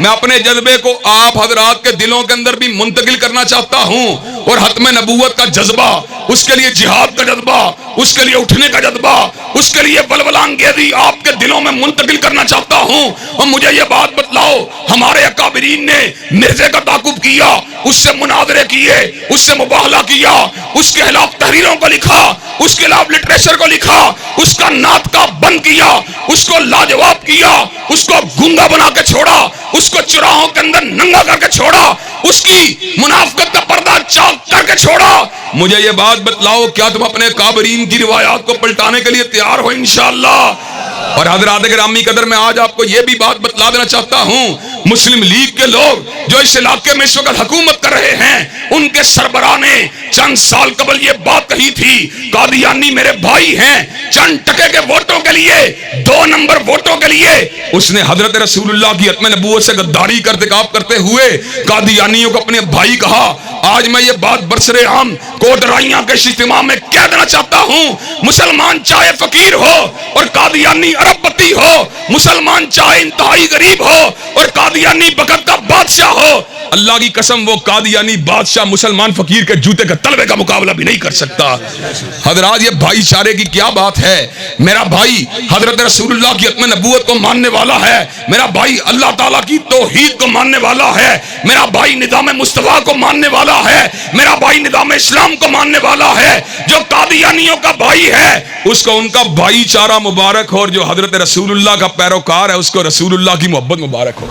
मैं अपने जज्बे को आप हजरात के दिलों के अंदर भी मुंतकिल करना चाहता हूँ, और हत्म नबूवत का जज्बा, उसके लिए जिहाद का जज्बा, उसके लिए उठने का जज्बा, उसके लिए बलबलांगेज़ी आपके दिलों में मुंतकिल करना चाहता हूँ। और मुझे ये बात बतलाओ, हमारे अकाबिरीन ने मिर्जे का ताकुब किया, उससे मुनाजरे किए, उससे मुबाहला किया, उसके खिलाफ तहरीरों को लिखा, उसके खिलाफ लिटरेचर को लिखा, उसका नात का बंद किया, उसको लाजवाब किया, उसको गूंगा बना के छोड़ा, उसको चुराहों के अंदर नंगा करके छोड़ा, उसकी मुनाफिकत का पर्दा चाक करके छोड़ा। मुझे ये बात बतलाओ, क्या तुम अपने काबरीन की रिवायात को पलटाने के लिए तैयार हो इंशाअल्लाह? और हज़रात गिरामी कदर, मैं आज आपको ये भी बात बतला देना चाहता हूँ, मुस्लिम लीग के लोग जो इस इलाके में इस वक्त हुकूमत कर रहे हैं, उनके सरबराह ने चंद साल कबल ये बात कही थी, कादियानी मेरे भाई हैं, चंद टके के वोटों के लिए, 2 नंबर वोटों के लिए उसने हजरत रसूलुल्लाह की हत्म नबूवत से गद्दारी करते हुए कादियानियों को अपने भाई कहा। आज मैं ये बात बरसरे आम कोटराइया के इज्तिमा में कह देना चाहता हूँ, मुसलमान चाहे फकीर हो और कादियानी अरबपति हो, मुसलमान चाहे इंतहाई गरीब हो और कादियानी बगत का बादशाह हो, अल्लाह की कसम वो कादियानी बादशाह मुसलमान फकीर के जूते के तलवे का मुकाबला भी नहीं कर सकता। हजरात, ये भाईचारे की क्या बात है। मेरा भाई हजरत रसूलुल्लाह की हत्म नबूवत को मानने वाला है, मेरा भाई अल्लाह ताला की तौहीद को मानने वाला है, मेरा भाई निज़ाम मुस्तफा को मानने वाला है, मेरा भाई निज़ाम इस्लाम को मानने वाला है। जो कादियानियों का भाई है उसको उनका भाईचारा मुबारक हो, और जो हजरत रसूलुल्लाह का पैरोकार है उसको रसूलुल्लाह की मोहब्बत मुबारक हो।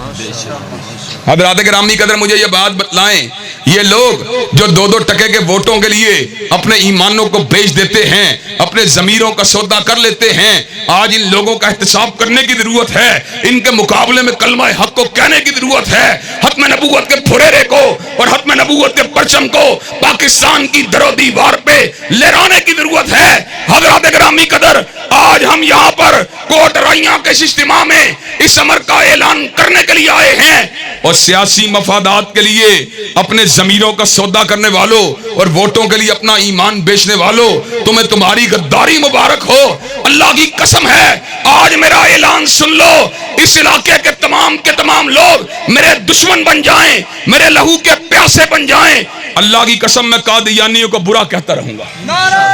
हज़रात गिरामी कदर, मुझे ये बात बतलाएं, ये लोग जो 2-2 टके के वोटों के लिए अपने ईमानों को बेच देते हैं, अपने ज़मीरों का सौदा कर लेते हैं, आज इन लोगों का एहतसाब करने की जरूरत है, इनके मुकाबले में कलमा हक को कहने की जरूरत है। हत्म नबूवत के फुरेरे को और हत्म नबूवत के परचम को पाकिस्तान की दरो दीवार पे लहराने की जरूरत है। हज़रात गिरामी कदर, आज हम यहाँ पर कोटराइया के इज्तिमा में इस अमर का ऐलान करने के लिए आए हैं, और सियासी मफादात के लिए अपने ज़मीरों का सौदा करने वालों और वोटों के लिए अपना ईमान बेचने वालों, तुम्हें तुम्हारी गद्दारी मुबारक हो। अल्लाह की कसम है, आज मेरा ऐलान सुन लो, इस इलाके के तमाम लोग मेरे दुश्मन बन जाएं, मेरे लहू के प्यासे बन जाएं, अल्लाह की कसम मैं कादियानियों को बुरा कहता रहूंगा। नारे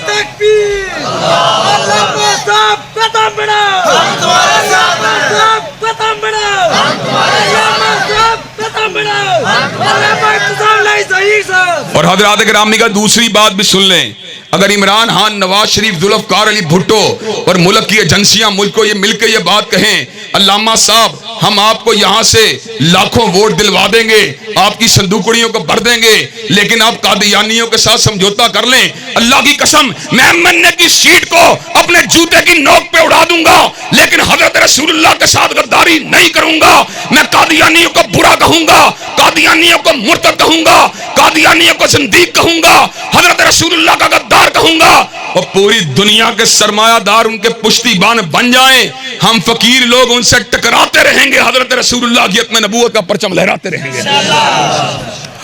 तकबीर, अल्लाह को सब खत्म बनाओ, हम तुम्हारे साथ हैं, सब खत्म बनाओ, हम तुम्हारे साथ हैं, सब खत्म बनाओ, हम तुम्हारे पाकिस्तान नहीं सही सब। और हज़रात गिरामी का दूसरी बात भी सुन लें, अगर इमरान खान, नवाज शरीफ, जुल्फकार अली भुट्टो और मुल्क की एजेंसियां मुल्क को ये मिलकर ये बात कहें, अल्लामा साहब हम आपको यहाँ से लाखों वोट दिलवा देंगे, आपकी संदूकड़ियों को भर देंगे, लेकिन आप कादियानियों के साथ समझौता कर लें, अल्लाह की कसम मैं मन्ने की सीट को अपने जूते की नोक पे उड़ा दूंगा, लेकिन हजरत रसूलुल्लाह के साथ गद्दारी नहीं करूंगा। मैं कादियानियों को बुरा कहूंगा, कादियानियों को मुर्तद कहूंगा, कादियानियों को ज़िंदीक कहूंगा, हजरत रसूलुल्लाह का गद्दार कहूंगा, और पूरी दुनिया के सरमायादार उनके पुश्तीबान बन जाएं। हम फकीर लोग उनसे टकराते रहेंगे, हजरत रसूलुल्लाह की हत्म नबूवत का परचम लहराते रहेंगे।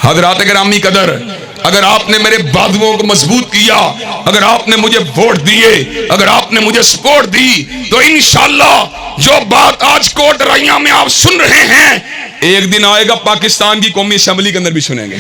हजरात गिरामी कदर, अगर आपने मेरे बाजुओं को मजबूत किया, अगर आपने मुझे वोट दिए, अगर आपने मुझे सपोर्ट दी, तो इंशाअल्लाह जो बात आज कोटराइया में आप सुन रहे हैं, एक दिन आएगा पाकिस्तान की कौमी असेंबली के अंदर भी सुनेंगे।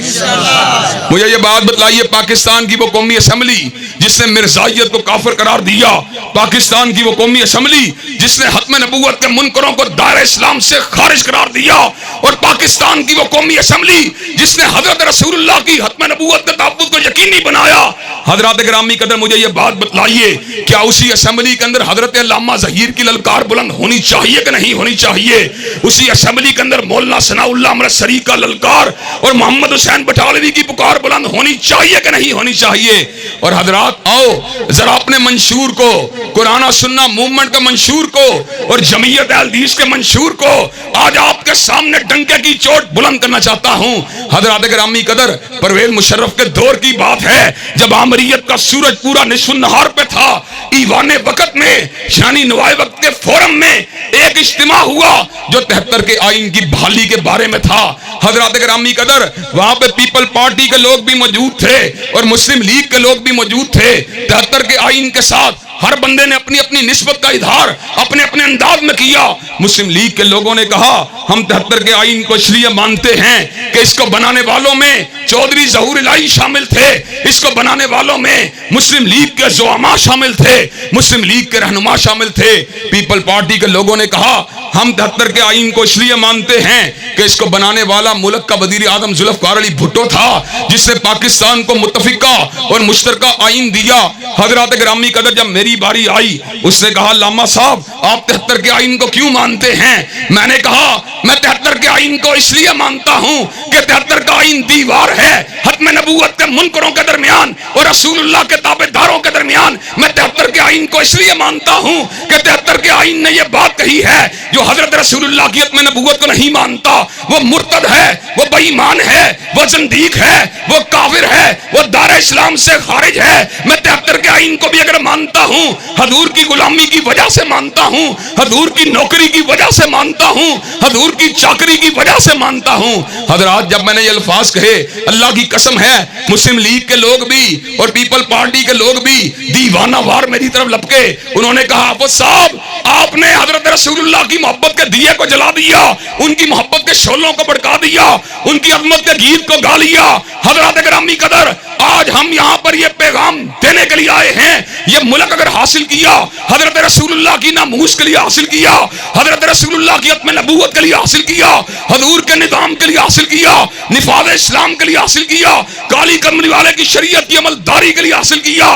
मुझे ये बात बतलाइए, पाकिस्तान की वो कौमी असेंबली जिसने मिर्जाइयत को काफिर करार दिया, पाकिस्तान की वो कौमी असेंबली जिसने हत्म नबूवत के मुनकरों को दायरे इस्लाम से खारिज करार दिया, और पाकिस्तान की वो कौमी असेंबली जिसने हजरत रसूलुल्लाह की हत्म नबूवत के तहफ्फुज़ को यकीनी बनाया। हजरात गिरामी कदर, मुझे ये बात बतलाइए, क्या उसी असेंबली के अंदर हजरत अल्लामा ज़हीर की ललकार बुलंद होनी चाहिए कि नहीं होनी चाहिए? उसी असेंबली के अंदर मौलाना सनाउल्लाह अमृतसरी का ललकार और मोहम्मद हुसैन बटालवी की पुकार बुलंद होनी चाहिए कि नहीं होनी चाहिए? और हजरात आओ जरा अपने मंशूर को, कुरान सुन्ना मूवमेंट का मंशूर को और जमीयत अहल-हदीस के मंशूर को आज आपके सामने डंके की चोट बुलंद करना चाहता हूं। हजरात गिरामी कदर, परवेज मुशर्रफ के दौर की बात है जब आमरीयत का सूरज पूरा निस्फ़ नहार पे था, ईवाने वक्त में यानी नवाए वक्त के फोरम में एक इज्तिमा हुआ जो 73 के आइन की बहाली के बारे में था। हजरात गिरामी कदर, वहां पे पीपल पार्टी के लोग भी मौजूद थे और मुस्लिम लीग के लोग भी मौजूद थे। 73 के आइन के साथ हर बंदे ने अपनी अपनी निस्बत का इजहार अपने अपने अंदाज में किया। मुस्लिम लीग के लोगों ने कहा हम 73 के आईन को इसलिए मानते हैं कि इसको बनाने वालों में चौधरी ज़हूर इलाही शामिल थे, इसको बनाने वालों में मुस्लिम लीग के ज़ुआमा शामिल थे, मुस्लिम लीग के रहनुमा शामिल थे। पीपल पार्टी के लोगों ने कहा हम 73 के आईन को इसलिए मानते हैं कि इसको बनाने वाला मुल्क का वजीर आजम जुल्फ़िकार अली भुट्टो था, जिसने पाकिस्तान को मुत्तफिका और मुश्तरका आईन दिया। हजरात गिरामी कदर जब मेरी बारी आई, उसने कहा लामा साहब आप 73 के आईन को क्यों मानते हैं? मैंने कहा मैं 73 के आईन को इसलिए मानता हूं कि 73 का आईन दीवार है खत्म नबूवत के मुनकरों के दरमियान और रसूलुल्लाह के ताबेदारों के दरमियान। मैं 73 के आईन को इसलिए मानता हूं कि 73 के आईन ने यह बात कही है जो हजरत रसूलुल्लाह की खत्म नबूवत को नहीं मानता वो मुर्तद है, वो बेईमान है, वो ज़ंदीक है, वो काफिर है, वो दारे इस्लाम से खारिज है। मैं 73 के आईन को भी अगर मानता हूं, हजूर की गुलामी की वजह से मानता हूं, हजूर की नौकरी की वजह से मानता हूं, हजूर की चाकरी की वजह से मानता हूं। हजरात जब मैंने ये अल्फाज कहे, अल्लाह की कसम है मुस्लिम लीग के लोग भी और पीपल पार्टी के लोग भी दीवाना वार मेरी तरफ लपके। उन्होंने कहा वो साहब आपने हजरत रसूलुल्लाह की मोहब्बत के दिए को जला दिया, उनकी मोहब्बत के शोलों को भड़का दिया, उनकी अजमत के गीत को गा लिया। हजरत गिरामी कदर आज हम यहाँ पर ये पैगाम देने के लिए आए हैं, ये मुल्क अगर हासिल किया हजरत रसूलुल्लाह की नामूस के लिए हासिल किया, हजरत रसूलुल्लाह की खत्म नबूवत के लिए हासिल किया, हजूर के निजाम के लिए हासिल किया, निफाज इस्लाम के लिए हासिल किया, काली कमली वाले की शरीयत की अमलदारी के लिए हासिल किया।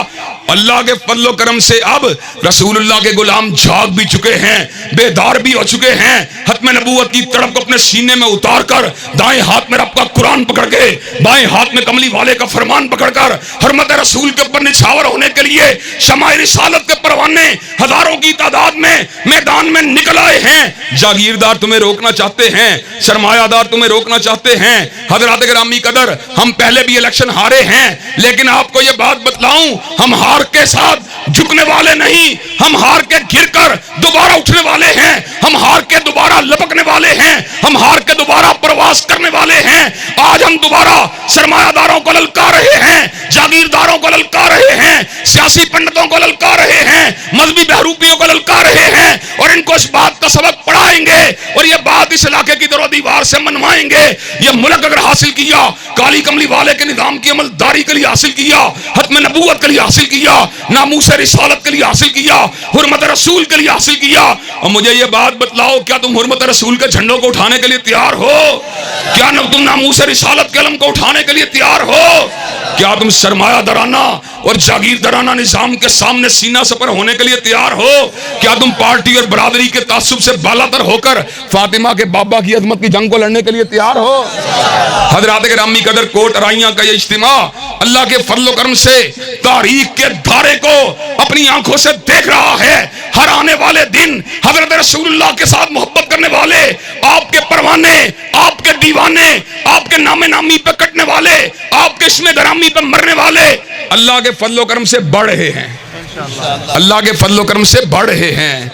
अल्लाह के फजलो करम से अब रसूलुल्लाह के गुलाम जाग भी चुके हैं, बेदार भी हो चुके हैं। खत्म नबूवत की तड़प को अपने सीने में उतार कर दाएं हाथ में रब का कुरान पकड़ के, बाएं हाथ में कमली वाले का फरमान पकड़कर हरमत रसूल के ऊपर निछावर होने के लिए शमाए रिसालत के परवाने हजारों की तादाद में मैदान में निकल आए हैं। जागीरदार तुम्हें रोकना चाहते हैं, सरमायादार तुम्हें रोकना चाहते हैं। हजरात गिरामी कदर हम पहले भी इलेक्शन हारे हैं, लेकिन आपको यह बात बतलाऊं हम हार के साथ झुकने वाले नहीं, हम हार के गिरकर दोबारा उठने वाले हैं, हम हार के दोबारा लपकने वाले हैं, हम हार के दोबारा प्रवास करने वाले हैं। आज हम दोबारा सरमायादारों को ललकार रहे हैं, जागीरदारों को ललकार रहे हैं, सियासी पंडितों को ललकार रहे हैं, मजहबी बहरूपियों को ललकार रहे हैं और इनको इस बात का सबक पढ़ाएंगे और ये बात इस इलाके की दरो दीवार से मनवाएंगे। ये मुल्क अगर हासिल किया, काली कमली वाले के निजाम की अमलदारी के लिए हासिल किया, खत्म नबूवत के लिए हासिल किया, नामूस रिसालत के लिए हासिल किया, हुर्मत रसूल के लिए हासिल किया। और मुझे ये बात बतलाओ क्या तुम हुर्मत रसूल के झंडों को उठाने के लिए तैयार हो? क्या तुम नामूस रिसालत के अलम को उठाने के लिए तैयार हो? क्या तुम सरमाया दराना और जागीर दराना निजाम के सामने सीना सपर होने के लिए तैयार हो? क्या तुम पार्टी और बरादरी के तासुब से बालातर होकर फातिमा के बाबा की अजमत की जंग को लड़ने के लिए तैयार हो? हजरात गिरामी कदर कोट अराइयां का ये इज्तिमा अल्लाह के फजल करम से तारीख के धारे को अपनी आंखों से देख रहा है। हर आने वाले दिन हजरत रसूलुल्लाह के साथ मोहब्बत करने वाले, आपके परवाने, आपके दीवाने, आपके नामे नामी पे कटने वाले, आपके इसमें दरामी पे मरने वाले अल्लाह के फजल करम से बढ़ रहे हैं, अल्लाह के फजल करम से बढ़ रहे हैं।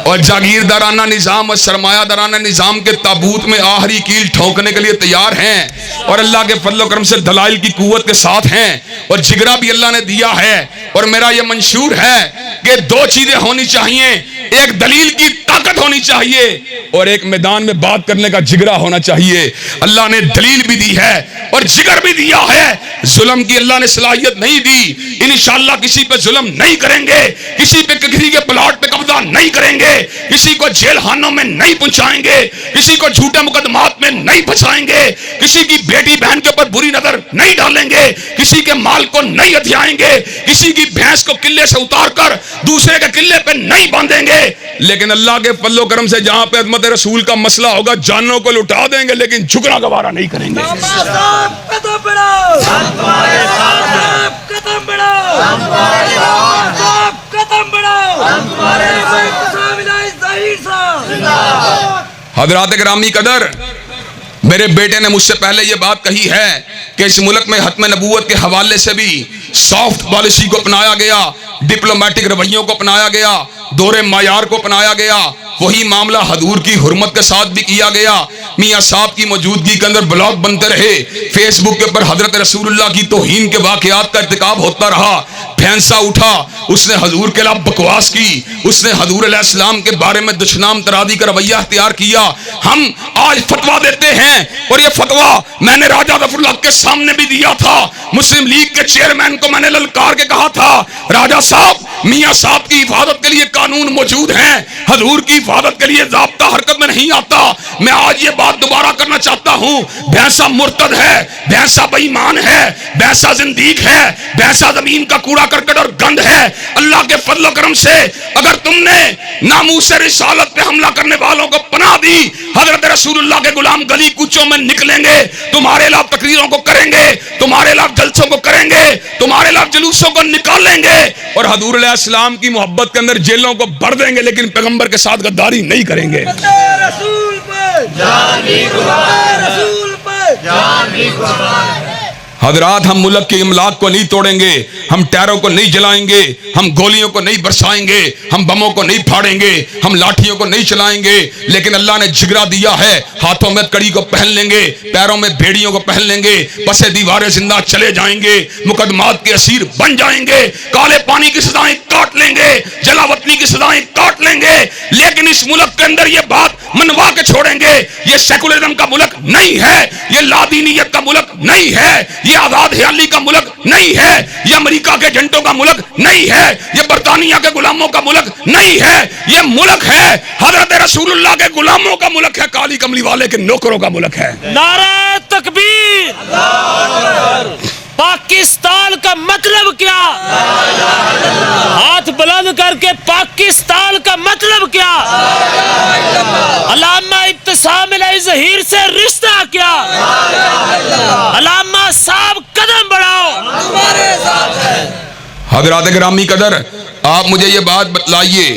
और जागीरदाराना निजाम और सरमायादाराना निजाम के ताबूत में आखिरी कील ठोकने के लिए तैयार हैं और अल्लाह के फजल करम से दलाइल की कुव्वत के साथ हैं और जिगरा भी अल्लाह ने दिया है। और मेरा यह मंशूर है कि दो चीजें होनी चाहिए, एक दलील की ताकत होनी चाहिए और एक मैदान में बात करने का जिगरा होना चाहिए। अल्लाह ने दलील भी दी है और जिगर भी दिया है। जुल्म की अल्लाह ने सलाहियत नहीं दी, इंशाअल्लाह किसी पे जुल्म नहीं करेंगे, किसी के प्लॉट पे कब्जा नहीं करेंगे, किसी को जेल खानों में नहीं पहुंचाएंगे, किसी को झूठे मुकदमात में नहीं फंसाएंगे, किसी की बेटी बहन के ऊपर बुरी नजर नहीं डालेंगे, किसी के माल को नहीं हथियाएंगे, किसी की भैंस को किले से उतार कर दूसरे के किले पे नहीं बांधेंगे। लेकिन अल्लाह के फजल करम से जहां पे अज़मत रसूल का मसला होगा जानों को लुटा देंगे, लेकिन झुकना गवारा नहीं करेंगे। हजरात गिरामी कदर मेरे बेटे ने मुझसे पहले ये बात कही है कि इस मुल्क में खत्म नबूवत के हवाले से भी सॉफ्ट पॉलिसी को अपनाया गया, डिप्लोमेटिक रवैयों को अपनाया गया, दोहरे मायार को अपनाया गया। वही मामला हजूर की हुर्मत के साथ भी किया गया। میاں صاحب کی موجودگی کے اندر بلاگ بنتے رہے، فیس بک کے اوپر حضرت رسول اللہ کی توہین کے واقعات کا ارتکاب ہوتا رہا، پھینسا اٹھا، اس نے حضور کے خلاف بکواس کی، اس نے حضور علیہ السلام کے بارے میں دشنام ترادی کا رویہ اختیار کیا۔ ہم آج فتویٰ دیتے ہیں، اور یہ فتویٰ میں نے راجہ ظفر اللہ کے سامنے بھی دیا تھا، مسلم لیگ کے چیئرمین کو میں نے للکار کے کہا تھا، راجہ صاحب میاں صاحب کی حفاظت کے لیے قانون موجود ہیں، حضور کی حفاظت کے لیے ضابطہ حرکت میں نہیں آتا۔ میں آج یہ بات دوبارہ کرنا چاہتا ہوں، بھینسا مرتد ہے، بھینسا بے ایمان ہے، بھینسا زندیق ہے، بھینسا زمین کا کوڑا کرکٹ اور گند ہے۔ اللہ کے فضل و کرم سے اگر تم نے ناموس رسالت پہ حملہ کرنے والوں کو پناہ دی، حضرت رسول اللہ کے غلام گلی کوچوں میں نکلیں گے، تمہارے خلاف تقریروں کو کریں گے، تمہارے خلاف جلسوں کو کریں گے، تمہارے خلاف جلوسوں کو نکالیں گے، اور حضور علیہ السلام کی محبت کے اندر جیلوں کو بھر دیں گے، لیکن پیغمبر کے ساتھ غداری نہیں کریں گے۔ رسول پر جان بھی قربان، رسول پر جان بھی قربان۔ حضرات ہم ملک کے املاک کو نہیں توڑیں گے، ہم ٹیروں کو نہیں جلائیں گے، ہم گولیوں کو نہیں برسائیں گے، ہم بموں کو نہیں پھاڑیں گے، ہم لاٹھیوں کو نہیں چلائیں گے، لیکن اللہ نے جگرا دیا ہے، ہاتھوں میں کڑی کو پہن لیں گے، پیروں میں بھیڑیوں کو پہن لیں گے، پسے دیواریں زندہ چلے جائیں گے، مقدمات کے اسیر بن جائیں گے، کالے پانی کی سزائیں کاٹ لیں گے، جلاوطنی کی سزائیں کاٹ لیں گے، لیکن اس ملک کے اندر یہ بات منوا کے چھوڑیں گے، یہ سیکولرزم کا ملک نہیں ہے، یہ لادینیت کا ملک نہیں ہے، یہ آزاد خیالی کا ملک نہیں ہے، یہ امریکہ کے ایجنٹوں کا ملک نہیں ہے، یہ برطانیہ کے غلاموں کا ملک نہیں ہے، یہ ملک ہے حضرت رسول اللہ کے غلاموں کا ملک ہے، کالی کملی والے کے نوکروں کا ملک ہے۔ نعرہ تکبیر! پاکستان کا مطلب کیا؟ ہاتھ بلند کر کے پاکستان کا مطلب کیا؟ علامہ ابتسام علیہ ظہیر سے رشتہ کیا؟ علامہ صاحب قدم بڑھاؤ، ہمارے ساتھ ہے۔ حضرات گرامی قدر، آپ مجھے یہ بات بتلائیے،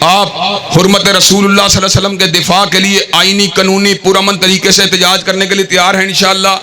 آپ حرمت رسول اللہ صلی اللہ علیہ وسلم کے دفاع کے لیے آئینی قانونی پرامن طریقے سے احتجاج کرنے کے لیے تیار ہیں انشاءاللہ؟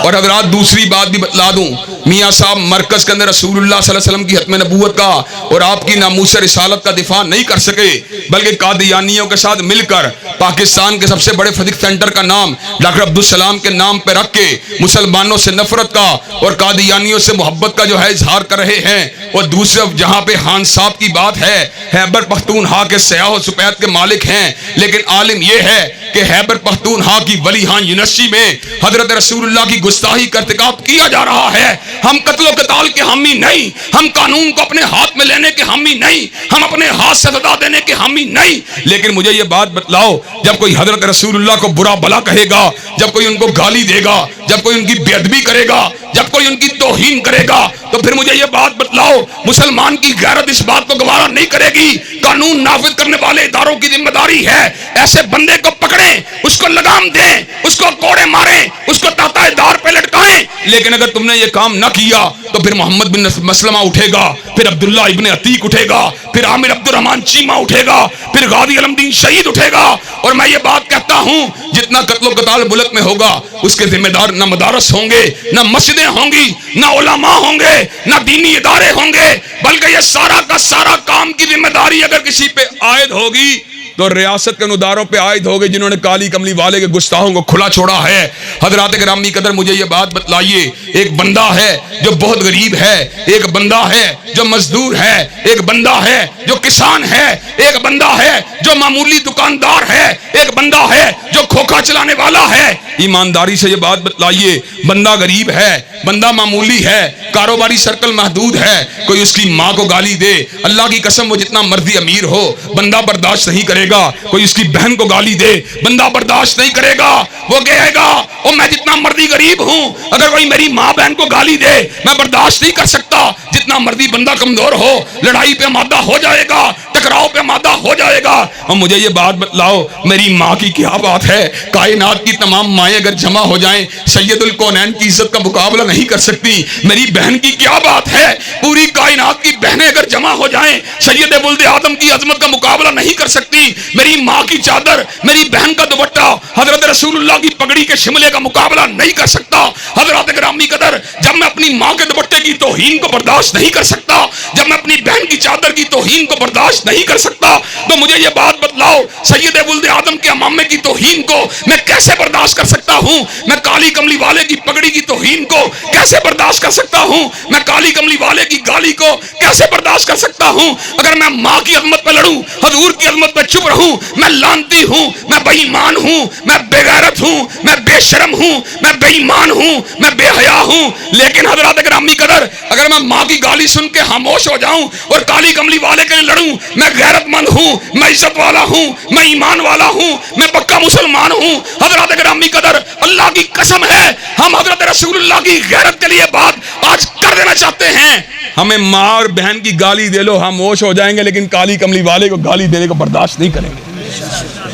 اور حضرات دوسری بات بھی بتلا دوں، میاں صاحب مرکز کے اندر رسول اللہ صلی اللہ علیہ وسلم کی ختم نبوت کا اور آپ کی ناموس رسالت کا دفاع نہیں کر سکے، بلکہ قادیانیوں کے ساتھ مل کر پاکستان کے سب سے بڑے فدق سینٹر کا نام ڈاکٹر عبدالسلام کے نام پہ رکھ کے مسلمانوں سے نفرت کا اور قادیانیوں سے محبت کا جو ہے اظہار کر رہے ہیں۔ اور دوسرے جہاں پہ خان صاحب کی بات ہے، خیبر پختونخوا کے سیاہ و سفید کے مالک ہیں، لیکن عالم یہ ہے کہ خیبر پختونخوا کی ولی خان یونیورسٹی میں حضرت رسول اللہ کی گستاخی کا ارتکاب کیا جا رہا ہے۔ ہم قتل و قتال کے حامی نہیں، ہم قانون کو اپنے ہاتھ میں لینے کے حامی نہیں، ہم اپنے ہاتھ سے سزا دینے کے حامی نہیں، لیکن مجھے یہ بات بتلاؤ، جب کوئی حضرت رسول اللہ کو برا بھلا کہے گا، جب کوئی ان کو گالی دے گا، جب کوئی ان کی بے ادبی کرے گا، جب کوئی ان کی توہین کرے گا، تو پھر مجھے یہ بات بتلاؤ، مسلمان کی غیرت اس بات کو گوارا نہیں کرے گی؟ قانون نافذ کرنے والے اداروں کی ذمہ داری ہے ایسے بندے کو پکڑیں، اس کو لگام دیں، اس کو کوڑے ماریں، اس کو تحتائے دار پہ لٹکائیں، لیکن اگر تم نے یہ کام نہ کیا تو پھر محمد بن مسلمہ اٹھے گا، پھر عبداللہ ابن عتیق اٹھے گا، پھر عامر عبد الرحمن چیمہ اٹھے گا، پھر غازی علم دین شہید اٹھے گا۔ اور میں یہ بات کہتا ہوں، جتنا قتل و قتال ملک میں ہوگا اس کے ذمہ دار نہ مدارس ہوں گے، نہ مسجدیں ہوں گی، نہ علماء ہوں گے، نہ دینی ادارے ہوں گے، بلکہ یہ سارا کا سارا کام کی ذمہ داری اگر کسی پہ عائد ہوگی تو ریاست کے اداروں پہ عائد ہوگی جنہوں نے کالی کملی والے کے گستاخوں کو کھلا چھوڑا ہے۔ حضرات گرامی قدر مجھے یہ بات بتلائیے، ایک بندہ ہے جو بہت غریب ہے، ایک بندہ ہے جو مزدور ہے، ایک بندہ ہے جو کسان ہے، ایک بندہ ہے جو معمولی دکاندار ہے، ایک بندہ ہے جو کھوکھا چلانے والا ہے۔ ایمانداری سے یہ بات بتلائیے، بندہ غریب ہے، بندہ معمولی ہے، کاروباری سرکل محدود ہے، کوئی اس کی ماں کو گالی دے، اللہ کی قسم وہ جتنا مرضی امیر ہو بندہ برداشت نہیں کرے گا، کوئی اس کی بہن کو گالی دے بندہ برداشت نہیں کرے گا، وہ کہے گا او میں جتنا مرضی غریب ہوں، اگر کوئی میری ماں بہن کو گالی دے میں برداشت نہیں کر سکتا، جتنا مرضی بندہ کمزور ہو لڑائی پہ مادہ ہو جائے گا، ٹکراؤ پہ مادہ ہو جائے گا۔ اور مجھے یہ بات بتلاؤ، میری ماں کی کیا بات ہے؟ کائنات کی تمام مائیں اگر جمع ہو جائیں سید الکونین کی عزت کا مقابلہ نہیں کر سکتی، میری بہن کی کیا بات ہے؟ پوری کائنات کی بہنیں اگر جمع ہو جائیں سید ولد آدم کی عظمت کا مقابلہ نہیں کر سکتی، میری ماں کی چادر، میری بہن کا دوپٹہ حضرت رسول اللہ کی پگڑی کے شملے کا مقابلہ نہیں کر سکتا۔ حضرات گرامی قدر، جب میں اپنی ماں کے دوپٹے کی توہین کو برداشت نہیں کر سکتا، جب میں اپنی بہن کی چادر کی توہین کو برداشت نہیں کر سکتا، تو مجھے یہ بات बतलाओ, सैयद वुल्द आदम के अमामे की तौहीन को मैं कैसे बर्दाश्त कर सकता हूँ? मैं काली कमली वाले की पगड़ी की तौहीन को कैसे बर्दाश्त कर सकता हूँ? मैं काली कमली वाले की गाली को कैसे बर्दाश्त कर सकता हूँ? अगर मैं माँ की अजमत पे लड़ूं, हजूर की अजमत पे चुप रहूं, मैं लानती हूँ, मैं बेईमान हूँ, मैं बेगैरत हूँ, मैं बेशरम हूँ, मैं बेईमान हूँ, मैं बेहया हूँ। लेकिन हजरात गिरामी कदर, अगर मैं माँ की गाली सुन के खामोश हो जाऊं और काली कमली वाले के लिए लड़ूं, मैं गैरतमंद हूं, मैं इज्जत वाला हूं, मैं ईमान वाला हूं, मैं पक्का मुसलमान हूं। हजरत गिरामी कदर, अल्लाह की कसम है, हम हजरत रसूलुल्लाह की गैरत के लिए बात आज कर देना चाहते हैं। हमें माँ और बहन की गाली दे लो, खामोश हो जाएंगे, लेकिन काली कमली वाले को गाली देने को बर्दाश्त नहीं करेंगे।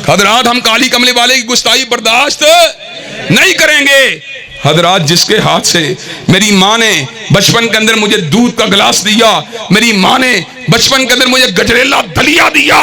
हजरात, हम काली कमली वाले की गुस्ताखी बर्दाश्त नहीं करेंगे। हजरात, जिसके हाथ से मेरी माँ ने बचपन के अंदर मुझे दूध का गिलास दिया, मेरी माँ ने बचपन के अंदर मुझे गजरेला दलिया दिया,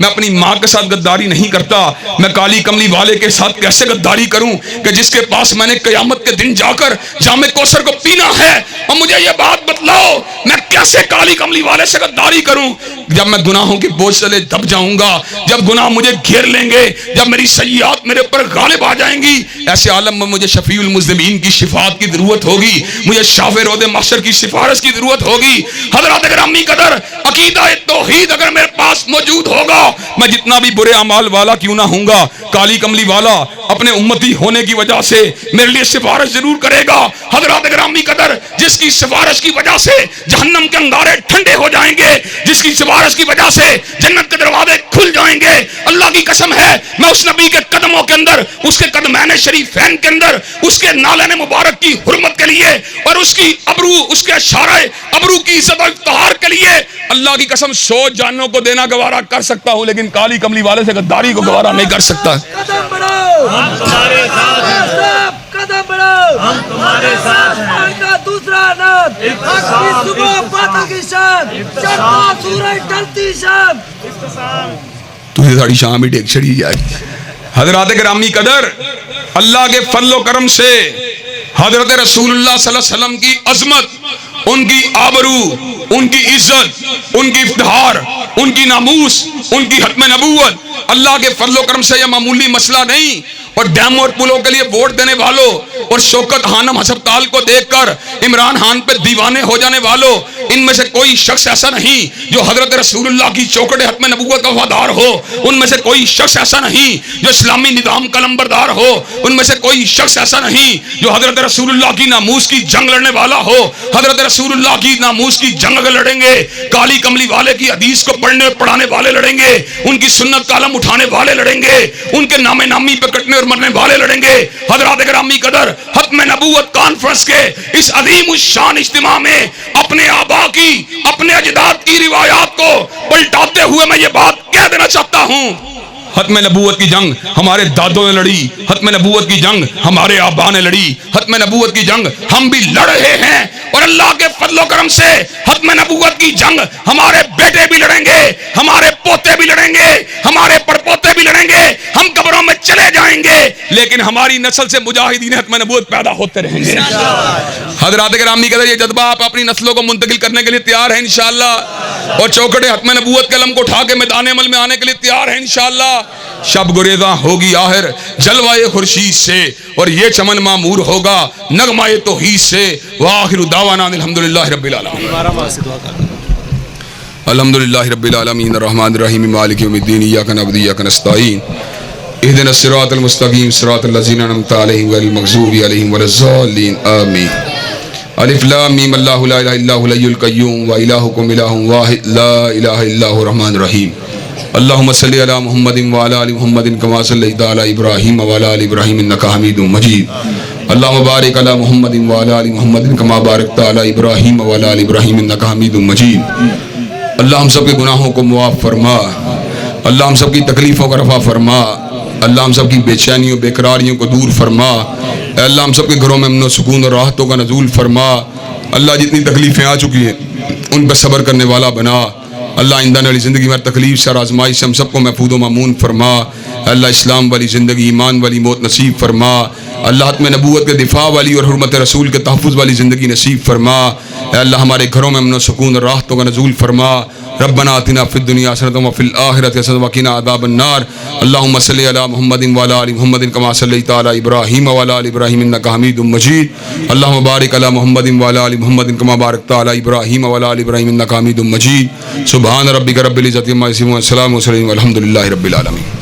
मैं अपनी माँ के साथ गद्दारी नहीं करता, मैं काली कमली वाले के साथ कैसे गद्दारी करूं कि जिसके पास मैंने कयामत के दिन जाकर जामे कौसर को पीना है। और मुझे ये बात बतलाओ, मैं कैसे काली कमली वाले से गद्दारी करूं? जब मैं गुनाहों के बोझ तले दब जाऊंगा, जब गुनाह मुझे घेर लेंगे, जब मेरी सय्यात मेरे ऊपर गालिब आ जाएंगी, ऐसे आलम में मुझे शफीउल मुज़लिमीन की शिफात की जरूरत होगी, मुझे शाफ़े रोज़े महशर की सिफारिश की जरूरत होगी। हज़रात गिरामी कदर, अकीदा तौहीद अगर मेरे पास मौजूद होगा, मैं जितना भी बुरे अमाल वाला क्यों ना होऊंगा, काली कमली वाला अपने उम्मती होने की वजह से मेरे लिए सिफारिश जरूर करेगा। हज़रात गिरामी कदर, जिसकी सिफारिश की वजह से जहन्नम के अंगारे ठंडे हो जाएंगे, जिसकी सिफारिश की वजह से जन्नत के दरवाजे खुल जाएंगे, अल्लाह की कसम है, मैं उस नबी के कदमों के अंदर, उसके कदमैन शरीफैन के अंदर, उसके नालन मुबारक की हुर्मत के लिए और उसकी अबरू, उसके इशारे अबरू की इज्जत और इफ्तिखार के लिए अल्लाह की कसम 100 जानों को देना गवारा कर सकता हूं, लेकिन काली कमली वाले से गद्दारी को गवारा नहीं कर सकता। कदम बढ़ाओ, हम तुम्हारे साथ, कदम बढ़ाओ, हम तुम्हारे साथ हैं। का दूसरा नाम हक की सुबह बातों की शान, चढ़ता सूरज ढलती शाम, तुझे साड़ी शाम ही टेक चढ़ी जाए। हजरत गिरामी कदर, अल्लाह के फजल व करम से हजरत रसूलुल्लाह सल्लल्लाहु अलैहि वसल्लम की अजमत, उनकी आबरू, उनकी इज्जत, उनकी इफ्तिखार, उनकी नामूस, उनकी खत्म नबूवत, अल्लाह के फजल व करम से यह मामूली मसला नहीं। और डैम और पुलों के लिए वोट देने वालों और शौकत खानम अस्पताल को देखकर इमरान खान पे दीवाने हो जाने वालों, इनमें से कोई शख्स ऐसा नहीं जो हजरत रसूलुल्लाह की चौकड़े खत्म नबूवत का वफादार हो, उनमें से कोई शख्स ऐसा नहीं जो इस्लामी निज़ाम का लंबरदार हो, उनमें से कोई शख्स ऐसा नहीं जो हजरत रसूलुल्लाह की नामूस की जंग लड़ने वाला हो। हजरत रसूलुल्लाह की नामूस की जंग अगर लड़ेंगे, काली कमली वाले की हदीस को पढ़ने पढ़ाने वाले लड़ेंगे, उनकी सुन्नत का अलम उठाने वाले लड़ेंगे, उनके नामे नामी पे कटने और मरने वाले लड़ेंगे। हजरत गिरामी कदर, खत्म नबूवत कॉन्फ्रेंस के इस अजीम शान इज्तिमा में अपने आबा की, अपने अजदाद की रिवायात को पलटाते हुए मैं ये बात कह देना चाहता हूँ, खत्म नबूवत की जंग हमारे दादों ने लड़ी, खत्म नबूवत की जंग हमारे आबा ने लड़ी, खत्म नबूवत की जंग हम भी लड़ रहे हैं और अल्लाह के फजल करम से खत्म नबूवत की जंग हमारे बेटे भी लड़ेंगे, हमारे पोते भी लड़ेंगे, हमारे पड़पोते भी लड़ेंगे, हम कब्रों में चले जाएंगे, लेकिन हमारी नस्ल से मुजाहिदीन खत्म नबूवत पैदा होते रहेंगे। हजरात गिरामी कदर, ये जज्बा आप अपनी नस्लों को मुंतकिल करने के लिए तैयार हैं इंशाअल्लाह, और चौकटे खत्म नबूवत के अलम को उठा के मैदान अमल में आने के लिए तैयार हैं इंशाअल्लाह। शब गुरेज़ा होगी आहिर जलवाए खुर्शीद से, और ये चमन मामूर होगा नगमाए तौहीद से। वाखिरु दावाना अल्हम्दुलिल्लाहि रब्बिल आलमीन, अल्हम्दुलिल्लाहि रब्बिल आलमीन, अर्रहमानिर रहीम, मालिकि यौमिद्दीन, इय्याका नअबुदु व इय्याका नस्तईन, इहदिनस सिरातल मुस्तकीम, सिरातल लज़ीना अनअमता अलैहिम गैरिल मग़ज़ूबि अलैहिम वलज़्ज़ालिन, आमीन। अलिफ लाम मीम, अल्लाहु ला इलाहा इल्ला हुवल हय्युल क़य्यूम व इलाहुकुम इलाहुन वाहिद ला इलाहा इल्ला हुवर रहमानिर रहीम। अल्लाहुम्मा सल्लि अला मुहम्मदिन व अला आलि मुहम्मदिन कमा सल्लैता अला इब्राहीम व अला आलि इब्राहीम इन्नका हमीदुम मजीद। अल्लाहुम्मा बारिक अला मुहम्मदिन व अला आलि मुहम्मदिन कमा बारकता अला इब्राहीम व अला आलि इब्राहीम इन्नका हमीदुम मजीद। अल्लाह हम सब के गुनाहों को मुआफ़ फरमा, अल्लाह हम सब की तकलीफ़ों को रफ़ा फरमा, अल्लाह हम सब की बेचैनियों बेकरारियों को दूर फरमा, अल्लाह हम सब के घरों में अमन व सुकून और राहतों का नज़ूल फरमा। अल्लाह जितनी तकलीफ़ें आ चुकी हैं उन पर सब्र करने वाला बना। अल्लाह ईंधन वाली ज़िंदगी में तकलीफ से और आजमाइश से हम सबको महफूज़ व मामून फरमा। अल्लाह इस्लाम वाली ज़िंदगी, ईमान वाली मौत नसीब फरमा। अल्लाह हत्म नबूवत के दिफा वाली और हुर्मत रसूल के तहफ़्फ़ुज़ वाली ज़िंदगी नसीब फरमा। अल्लाह हमारे घरों में अमन व सुकून और राहतों का नज़ूल फरमा। ربنا آتنا فی الدنیا حسنۃ وفی الآخرۃ حسنۃ وقنا عذاب النار اللهم صل علی محمد وعلی آل محمد کما صلیت علی ابراہیم وعلی آل ابراہیم انک حمید مجید اللهم بارک علی محمد وعلی آل محمد کما بارکت علی ابراہیم وعلی آل ابراہیم انک حمید مجید سبحان ربک رب العزۃ عما یصفون والسلام علی المرسلین والحمد للہ رب العالمین.